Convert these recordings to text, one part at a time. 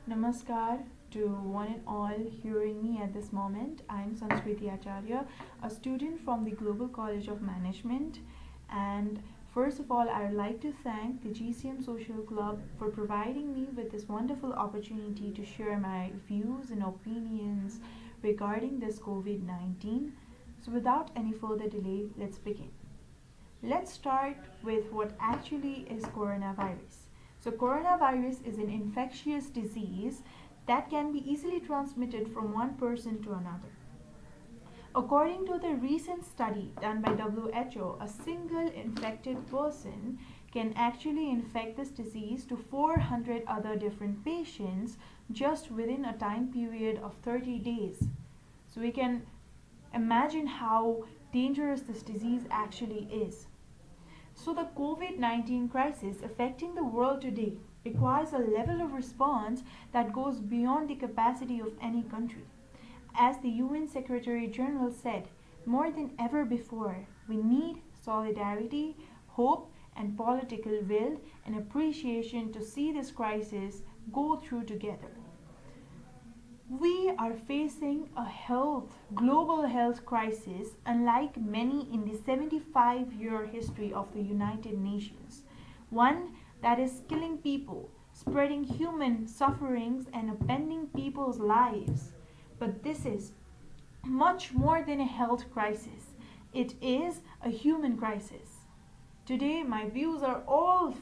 Namaskar to one and all hearing me at this moment. I am Sanskriti Acharya, a student from the Global College of Management. And first of all, I would like to thank the GCM Social Club for providing me with this wonderful opportunity to share my views and opinions regarding this COVID 19. So, without any further delay, let's begin. Let's start with what actually is coronavirus. So, coronavirus is an infectious disease that can be easily transmitted from one person to another. According to the recent study done by WHO, a single infected person can actually infect this disease to 400 other different patients just within a time period of 30 days. So, we can imagine how dangerous this disease actually is. So, the COVID 19 crisis affecting the world today requires a level of response that goes beyond the capacity of any country. As the UN Secretary General said, more than ever before, we need solidarity, hope, and political will and appreciation to see this crisis go through together. We are facing a global health crisis unlike many in the 75-year history of the United Nations. One that is killing people, spreading human sufferings, and upending people's lives. But this is much more than a health crisis, it is a human crisis. Today, my views are all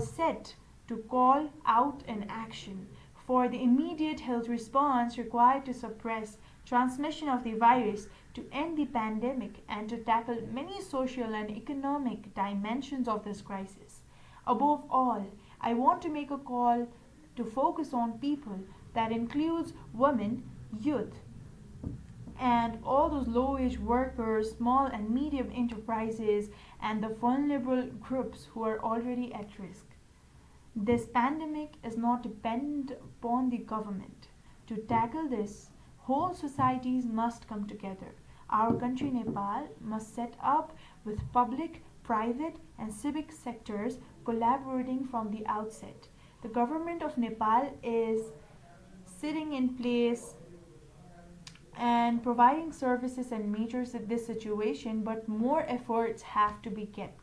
set to call out an action for the immediate health response required to suppress transmission of the virus, to end the pandemic, and to tackle many social and economic dimensions of this crisis. Above all, I want to make a call to focus on people that includes women, youth, and all those low wage workers, small and medium enterprises, and the vulnerable groups who are already at risk. This pandemic is not dependent upon the government. To tackle this, whole societies must come together. Our country, Nepal, must set up with public, private, and civic sectors collaborating from the outset. The government of Nepal is sitting in place and providing services and measures in this situation, but more efforts have to be kept.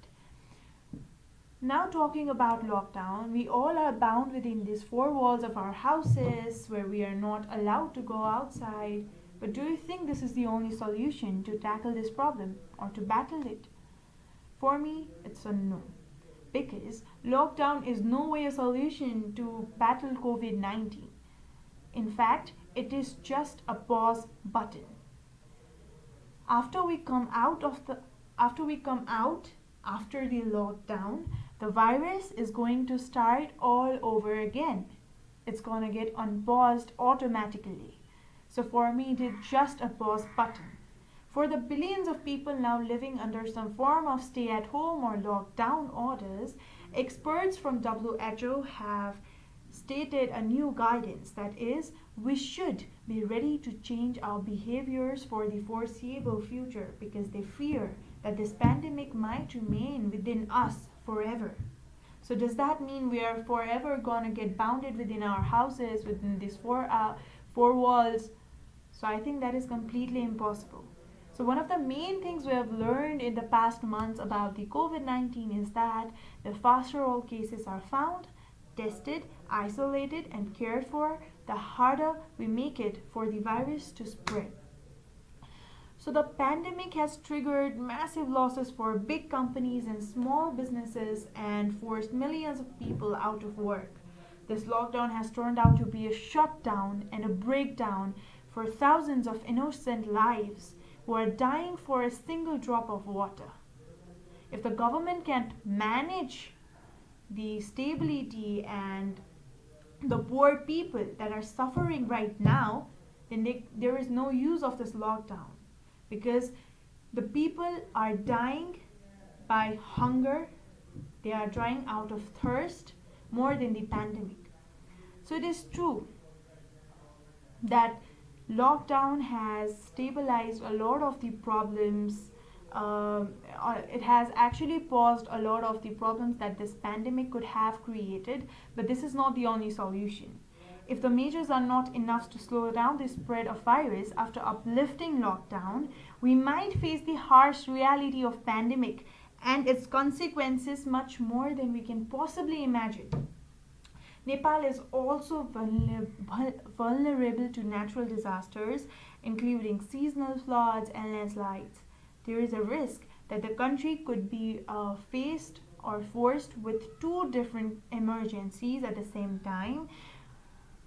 Now, talking about lockdown, we all are bound within these four walls of our houses where we are not allowed to go outside. But do you think this is the only solution to tackle this problem or to battle it? For me, it's a no. Because lockdown is no way a solution to battle COVID 19. In fact, it is just a pause button. After we come out of the after we come out after the lockdown, the virus is going to start all over again. It's going to get unpaused automatically. So for me, it is just a pause button. For the billions of people now living under some form of stay at home or lockdown orders, experts from WHO have stated a new guidance that is, we should be ready to change our behaviors for the foreseeable future because they fear that this pandemic might remain within us forever. So does that mean we are forever gonna get bounded within our houses, within these four walls? So I think that is completely impossible. So one of the main things we have learned in the past months about the COVID-19 is that the faster all cases are found, tested, isolated, and cared for, the harder we make it for the virus to spread. So the pandemic has triggered massive losses for big companies and small businesses and forced millions of people out of work. This lockdown has turned out to be a shutdown and a breakdown for thousands of innocent lives who are dying for a single drop of water. If the government can't manage the stability and the poor people that are suffering right now, then there is no use of this lockdown because the people are dying by hunger, they are dying out of thirst more than the pandemic. So it is true that lockdown has stabilized a lot of the problems. It has actually paused a lot of the problems that this pandemic could have created, but this is not the only solution. If the measures are not enough to slow down the spread of virus after uplifting lockdown, we might face the harsh reality of pandemic and its consequences much more than we can possibly imagine. Nepal is also vulnerable to natural disasters, including seasonal floods and landslides. There is a risk that the country could be faced or forced with two different emergencies at the same time,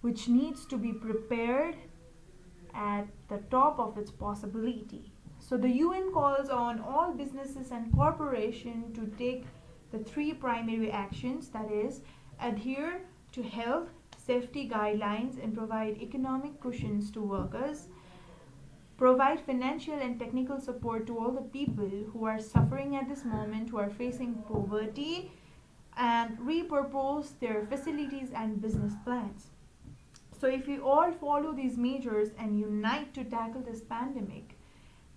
which needs to be prepared at the top of its possibility. So the UN calls on all businesses and corporations to take the three primary actions, that is, adhere to health safety guidelines and provide economic cushions to workers, provide financial and technical support to all the people who are suffering at this moment, who are facing poverty, and repurpose their facilities and business plans. So, if we all follow these measures and unite to tackle this pandemic,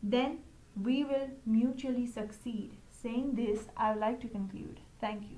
then we will mutually succeed. Saying this, I would like to conclude. Thank you.